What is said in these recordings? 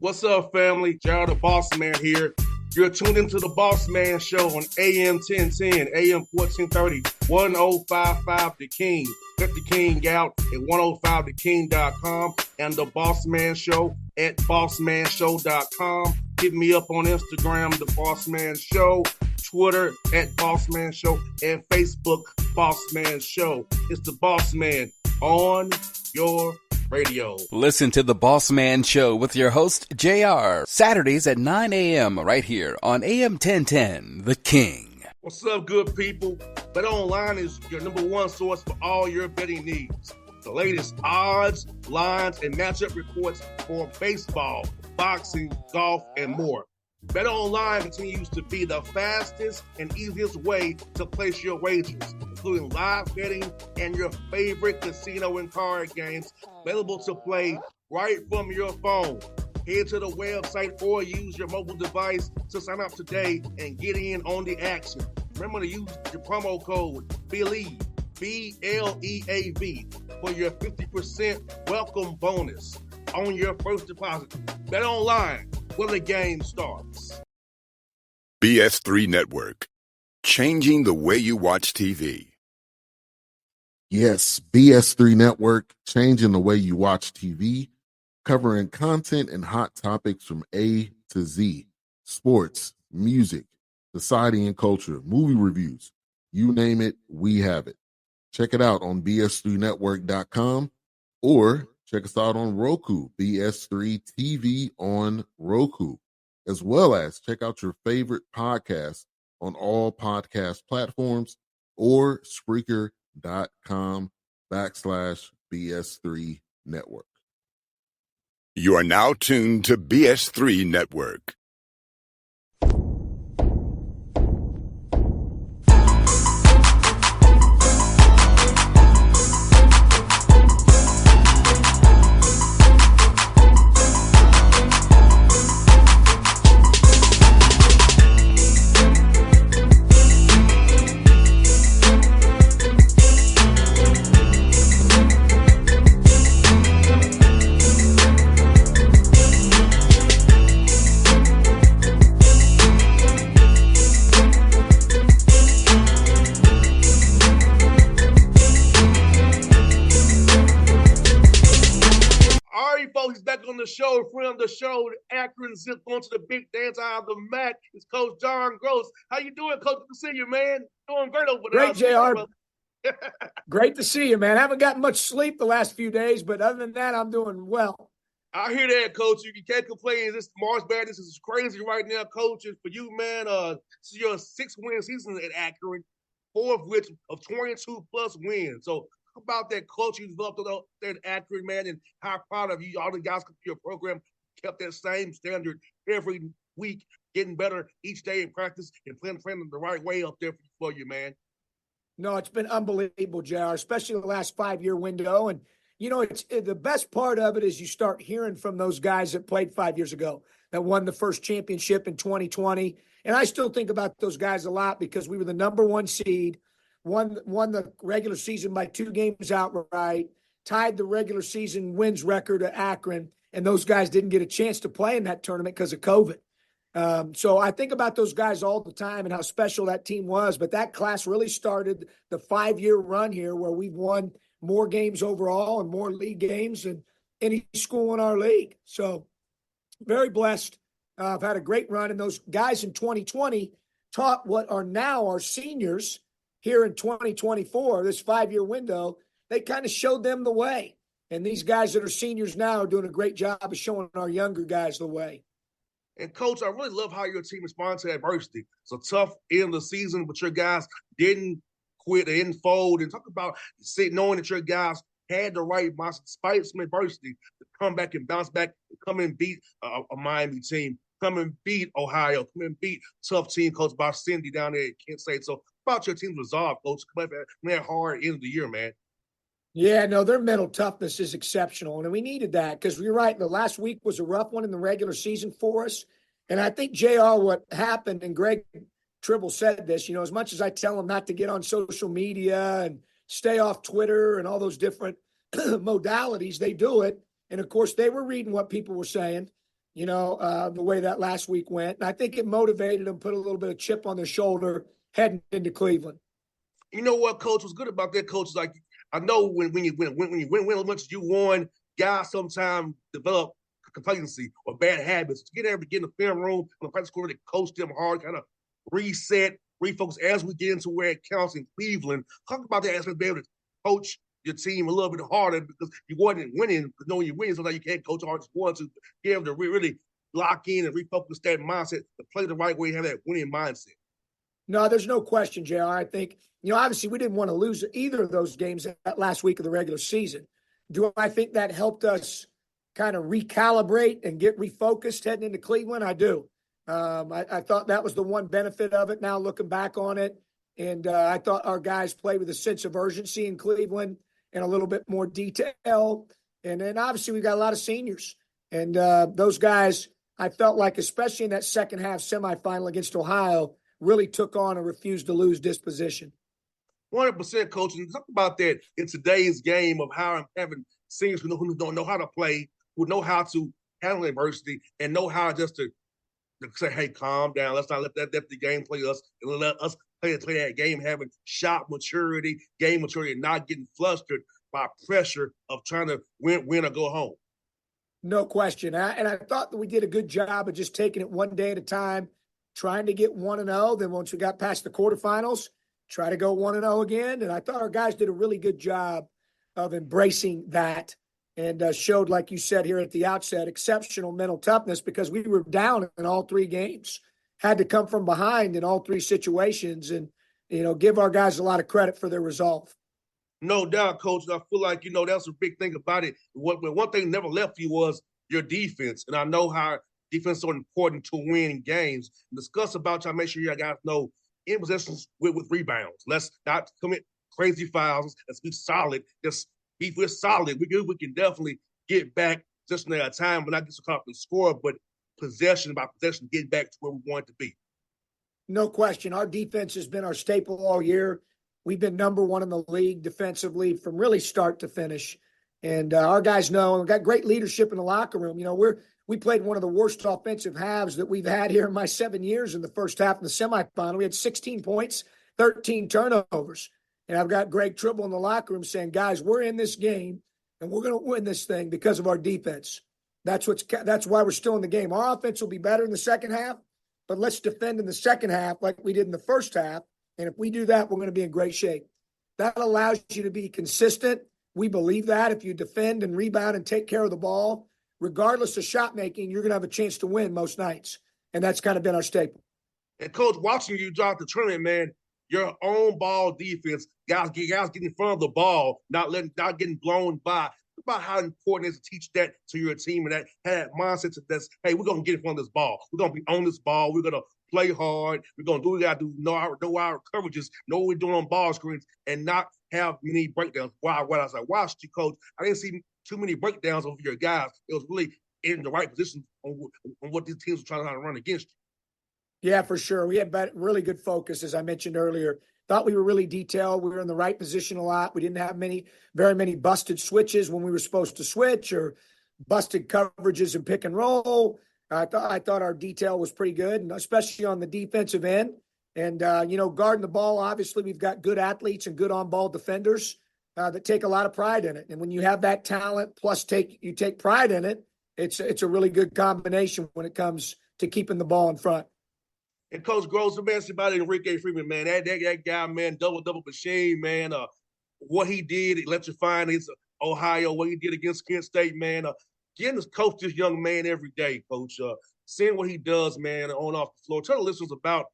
What's up, family? Gerald the Bossman here. You're tuned into the Bossman Show on AM 1010, AM 1430, 1055 The King. Let the King out at 105theking.com and the Bossman Show at bossmanshow.com. Hit me up on Instagram, The Bossman Show, Twitter at Bossman Show, and Facebook, Bossman Show. It's the Bossman on your radio. Listen to the Bossman Show with your host, JR, Saturdays at 9 a.m. right here on AM 1010, The King. What's up, good people? BetOnline is your number one source for all your betting needs. The latest odds, lines, and matchup reports for baseball, boxing, golf, and more. BetOnline continues to be the fastest and easiest way to place your wagers, including live betting and your favorite casino and card games available to play right from your phone. Head to the website or use your mobile device to sign up today and get in on the action. Remember to use your promo code BELIEVE, B-L-E-A-V, for your 50% welcome bonus on your first deposit. BetOnline, where the game starts. BS3 Network, changing the way you watch TV. Yes, BS3 Network, changing the way you watch TV, covering content and hot topics from A to Z, sports, music, society and culture, movie reviews, you name it, we have it. Check it out on bs3network.com or check us out on Roku, BS3 TV on Roku, as well as check out your favorite podcast on all podcast platforms or Spreaker.com/BS3 Network. You are now tuned to BS3 Network. The show, friend of the show, Akron Zip going to the big dance out of the MAC. It's Coach John Groce. How you doing, Coach? Good to see you, man. Doing great over there. Great, JR. Great to see you, man. I haven't gotten much sleep the last few days, but other than that, I'm doing well. I hear that, Coach. You can't complain. This March Madness is crazy right now, Coach. And for you, man, this is your 6-win season at Akron, 4 of which of 22-plus wins. So about that culture you developed there at Akron, man, and how proud of you. All the guys come to your program kept that same standard every week, getting better each day in practice and playing the right way up there for you, man. No, it's been unbelievable, JR, especially the last 5-year window. And, you know, it's the best part of it is you start hearing from those guys that played 5 years ago that won the first championship in 2020. And I still think about those guys a lot because we were the number 1 seed. Won the regular season by 2 games outright, tied the regular season wins record at Akron, and those guys didn't get a chance to play in that tournament because of COVID. So I think about those guys all the time and how special that team was, but that class really started the 5-year run here where we've won more games overall and more league games than any school in our league. So very blessed. I've had a great run, and those guys in 2020 taught what are now our seniors here in 2024, this 5-year window. They kind of showed them the way. And these guys that are seniors now are doing a great job of showing our younger guys the way. And, Coach, I really love how your team responded to adversity. It's a tough end of the season, but your guys didn't quit, they didn't fold. And talk about knowing that your guys had the right mindset, despite some adversity, to come back and bounce back and come and beat a Miami team, come and beat Ohio, come and beat tough team coached by Cindy down there at Kent State. So about your team's resolve, Coach, come back that hard end of the year, man. Yeah, no, their mental toughness is exceptional, and we needed that because you're right. The last week was a rough one in the regular season for us, and I think, JR, what happened, and Greg Tribble said this, you know, as much as I tell them not to get on social media and stay off Twitter and all those different modalities, they do it, and, of course, they were reading what people were saying, the way that last week went. And I think it motivated them, put a little bit of chip on their shoulder heading into Cleveland. You know what, Coach? What's good about that, Coach? Is like, I know when you win as much as you won, guys sometimes develop complacency or bad habits. To get in the film room and the practice court, to coach them hard, kind of reset, refocus as we get into where it counts in Cleveland. Talk about that aspect, be able to coach your team a little bit harder because you wasn't winning. Because knowing you win, sometimes you can't coach hard as you want to. Be able to really lock in and refocus that mindset to play the right way, have that winning mindset. No, there's no question, JR. I think, obviously we didn't want to lose either of those games that last week of the regular season. Do I think that helped us kind of recalibrate and get refocused heading into Cleveland? I do. I thought that was the one benefit of it now looking back on it. And I thought our guys played with a sense of urgency in Cleveland and a little bit more detail. And then obviously we got a lot of seniors. And those guys, I felt like, especially in that second half semifinal against Ohio, really took on a refuse to lose disposition. 100%, Coach. And talk about that in today's game of how having seniors who don't know how to play, who know how to handle adversity, and know how just to say, hey, calm down. Let's not let the game play us, and let us play that game, having shot maturity, game maturity, and not getting flustered by pressure of trying to win or go home. No question. And I thought that we did a good job of just taking it one day at a time, trying to get 1-0. Then once we got past the quarterfinals, try to go 1-0 again. And I thought our guys did a really good job of embracing that and showed, like you said here at the outset, exceptional mental toughness because we were down in all three games, had to come from behind in all three situations and, give our guys a lot of credit for their resolve. No doubt, Coach. I feel like, that's a big thing about it. One thing never left you was your defense. And I know how defense is so important to win games. Discuss about y'all, make sure you guys know in possessions with rebounds. Let's not commit crazy fouls. Let's be solid. Just if we're solid, we can definitely get back just in a time, but not get so caught up in score, but possession by possession, get back to where we want to be. No question. Our defense has been our staple all year. We've been number one in the league defensively from really start to finish. And our guys know, and we've got great leadership in the locker room. We played one of the worst offensive halves that we've had here in my 7 years in the first half in the semifinal. We had 16 points, 13 turnovers. And I've got Greg Tribble in the locker room saying, guys, we're in this game and we're going to win this thing because of our defense. That's why we're still in the game. Our offense will be better in the second half, but let's defend in the second half like we did in the first half. And if we do that, we're going to be in great shape. That allows you to be consistent. We believe that if you defend and rebound and take care of the ball, regardless of shot making, you're going to have a chance to win most nights. And that's kind of been our staple. And Coach, watching you drop the tournament, man, your own ball defense, guys get in front of the ball, not getting blown by. Think about how important it is to teach that to your team and that mindset that's, hey, we're going to get in front of this ball. We're going to be on this ball. We're going to play hard. We're going to do what we got to do, know our coverages, know what we're doing on ball screens, and not have many breakdowns. Wow, as I watched you, Coach, I didn't see too many breakdowns over your guys. It was really in the right position on what these teams were trying to run against you. Yeah, for sure. We had really good focus, as I mentioned earlier. Thought we were really detailed. We were in the right position a lot. We didn't have very many busted switches when we were supposed to switch or busted coverages and pick and roll. I thought our detail was pretty good, and especially on the defensive end. And, guarding the ball, obviously we've got good athletes and good on-ball defenders that take a lot of pride in it. And when you have that talent plus you take pride in it, it's a really good combination when it comes to keeping the ball in front. And Coach Groce, man, it's about Enrique Freeman, man. That guy, man, double machine, man. What he did, electrifying his Ohio, what he did against Kent State, man. Getting to coach this young man every day, Coach. Seeing what he does, man, on off the floor. Tell the listeners about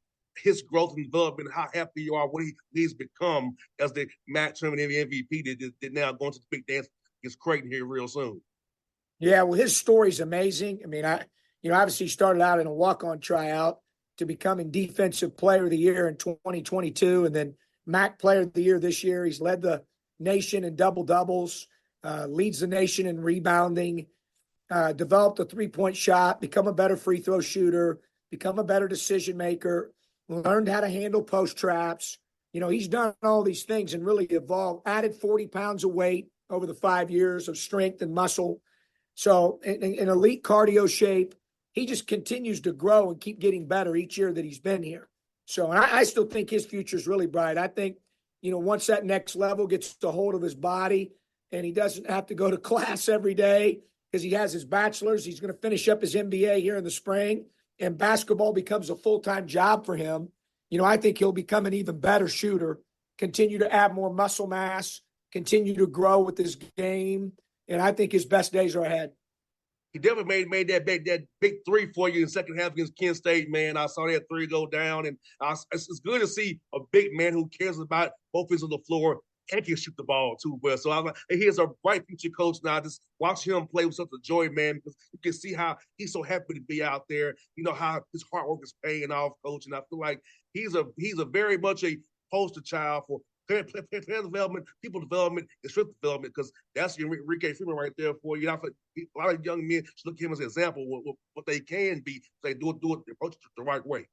his growth and development, how happy you are, what he's become as the MAC tournament MVP that now going to the big dance against Creighton here real soon. Yeah, well, his story's amazing. I mean, obviously he started out in a walk-on tryout to becoming Defensive Player of the Year in 2022, and then MAC Player of the Year this year. He's led the nation in double-doubles, leads the nation in rebounding, developed a three-point shot, become a better free throw shooter, become a better decision maker, learned how to handle post traps. He's done all these things and really evolved, added 40 pounds of weight over the 5 years of strength and muscle. So in elite cardio shape, he just continues to grow and keep getting better each year that he's been here. So, and I still think his future is really bright. I think, once that next level gets a hold of his body and he doesn't have to go to class every day because he has his bachelor's, he's going to finish up his MBA here in the spring, and basketball becomes a full-time job for him. I think he'll become an even better shooter, continue to add more muscle mass, continue to grow with his game, and I think his best days are ahead. He definitely made that big three for you in the second half against Kent State, man. I saw that three go down, and it's good to see a big man who cares about both ends of the floor and can shoot the ball too well. So I was like, hey, here's a bright future coach now. Just watch him play with such a joy, man, because you can see how he's so happy to be out there. How his hard work is paying off, coach. And I feel like he's a very much a poster child for player development, people development, and strength development, because that's Enrique Freeman right there for you. A lot of young men should look at him as an example of what they can be if they do it, approach it the right way.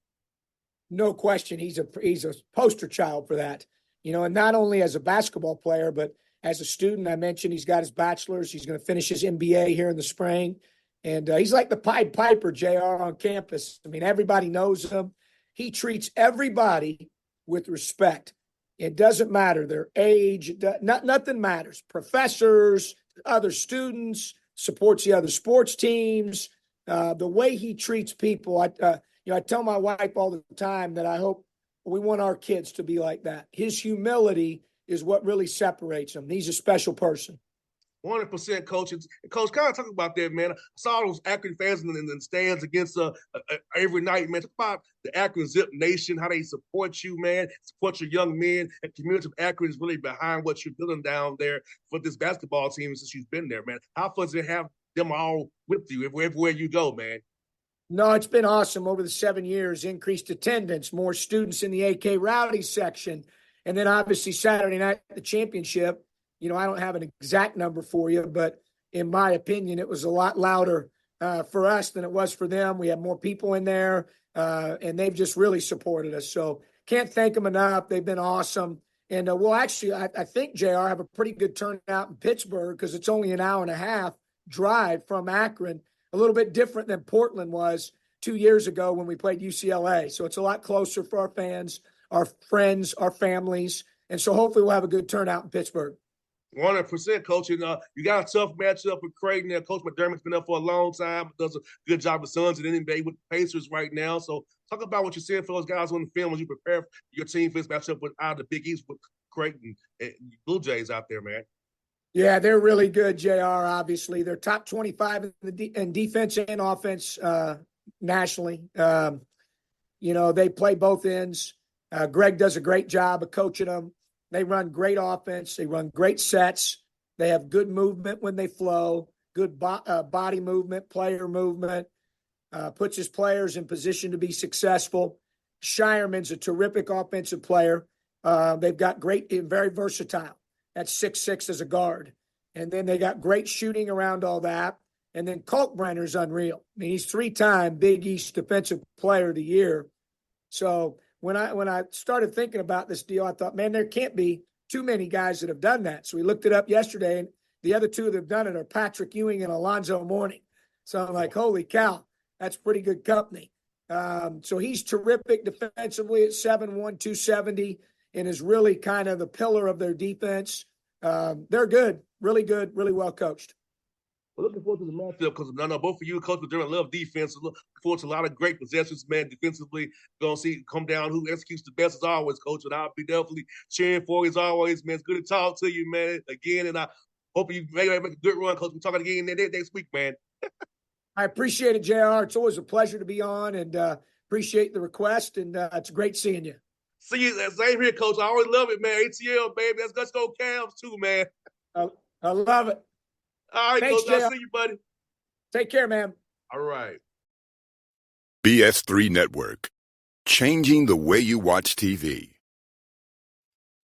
No question. He's a poster child for that. And not only as a basketball player, but as a student. I mentioned he's got his bachelor's. He's going to finish his MBA here in the spring. And he's like the Pied Piper, JR, on campus. I mean, everybody knows him. He treats everybody with respect. It doesn't matter their age. Nothing matters. Professors, other students, supports the other sports teams. The way he treats people, I tell my wife all the time that I hope we want our kids to be like that. His humility is what really separates him. He's a special person. 100%, Coach. And Coach, kind of talk about that, man. I saw those Akron fans in the stands against every night, man. Talk about the Akron Zip Nation, how they support you, man, support your young men. And the community of Akron is really behind what you're building down there for this basketball team since you've been there, man. How fun is it to have them all with you everywhere you go, man? No, it's been awesome over the 7 years. Increased attendance, more students in the AK Rowdy section. And then obviously Saturday night, the championship. I don't have an exact number for you, but in my opinion, it was a lot louder for us than it was for them. We had more people in there, and they've just really supported us. So can't thank them enough. They've been awesome. And we'll actually, I think, JR, have a pretty good turnout in Pittsburgh because it's only an hour and a half drive from Akron, a little bit different than Portland was 2 years ago when we played UCLA. So it's a lot closer for our fans, our friends, our families. And so hopefully we'll have a good turnout in Pittsburgh. 100%, Coach. And you got a tough matchup with Creighton there. Coach McDermott's been up for a long time, does a good job with Suns and NBA with the Pacers right now. So talk about what you're seeing for those guys on the film as you prepare your team for this matchup with out of the Big East with Creighton and Blue Jays out there, man. Yeah, they're really good, JR, obviously. They're top 25 in defense and offense nationally. They play both ends. Greg does a great job of coaching them. They run great offense. They run great sets. They have good movement when they flow, good body movement, player movement, puts his players in position to be successful. Shireman's a terrific offensive player. They've got great, very versatile. That's 6'6" as a guard. And then they got great shooting around all that. And then Kalkbrenner's unreal. I mean, he's 3-time Big East Defensive Player of the Year. So when I started thinking about this deal, I thought, man, there can't be too many guys that have done that. So we looked it up yesterday, and the other two that have done it are Patrick Ewing and Alonzo Mourning. So I'm like, holy cow, that's pretty good company. So he's terrific defensively at 7'1", 270, and is really kind of the pillar of their defense. They're good, really well coached. Well, looking forward to the matchup because I know both of you, Coach McDermott, love defense. So looking forward to a lot of great possessions, man. Defensively, going to see come down who executes the best as always, Coach. And I'll be definitely cheering for you as always, man. It's good to talk to you, man, again. And I hope you make a good run, Coach. We're talking again next week, man. I appreciate it, JR. It's always a pleasure to be on, and appreciate the request. And it's great seeing you. See you. Same here, Coach. I always love it, man. ATL, baby. Let's go Cavs too, man. I love it. All right, Thanks, Coach. I'll see you, buddy. Take care, man. All right. BS3 Network. Changing the way you watch TV.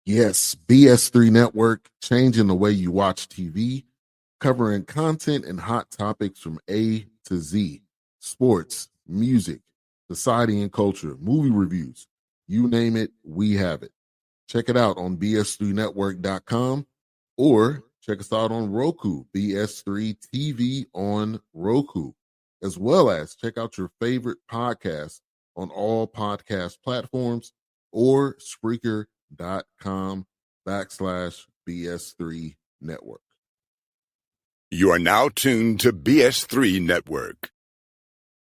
Yes, BS3 Network, changing the way you watch TV, covering content and hot topics from A to Z. Sports, music, society and culture, movie reviews. You name it, we have it. Check it out on bs3network.com or check us out on Roku, BS3 TV on Roku. as well as check out your favorite podcast on all podcast platforms or Spreaker.com/BS3 Network. You are now tuned to BS3 Network.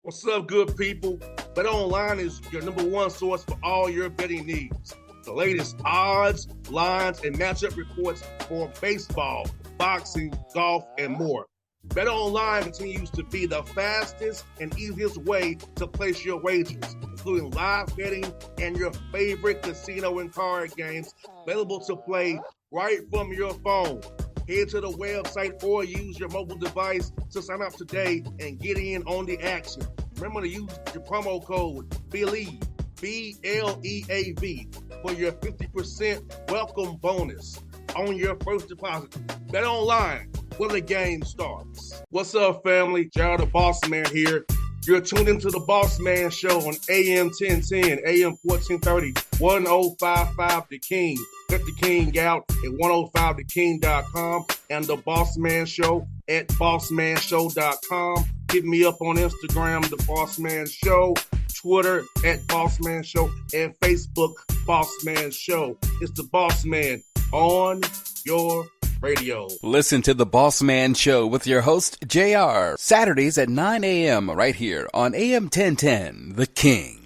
What's up, good people? BetOnline is your number one source for all your betting needs. The latest odds, lines, and matchup reports for baseball, boxing, golf, and more. BetOnline continues to be the fastest and easiest way to place your wagers, including live betting and your favorite casino and card games available to play right from your phone. Head to the website or use your mobile device to sign up today and get in on the action. Remember to use your promo code BELIEVE, BLEAV, for your 50% welcome bonus on your first deposit. BetOnline, where the game starts. What's up, family? Jared the Bossman here. You're tuned into the Bossman Show on AM 1010, AM 1430, 1055 The King. Let the King out at 105theking.com and the Bossman Show at bossmanshow.com. Hit me up on Instagram, the Bossman Show, Twitter at Bossman Show, and Facebook, Bossman Show. It's the Bossman on your radio. Listen to the Bossman Show with your host, JR, Saturdays at 9 a.m. right here on AM 1010, The King.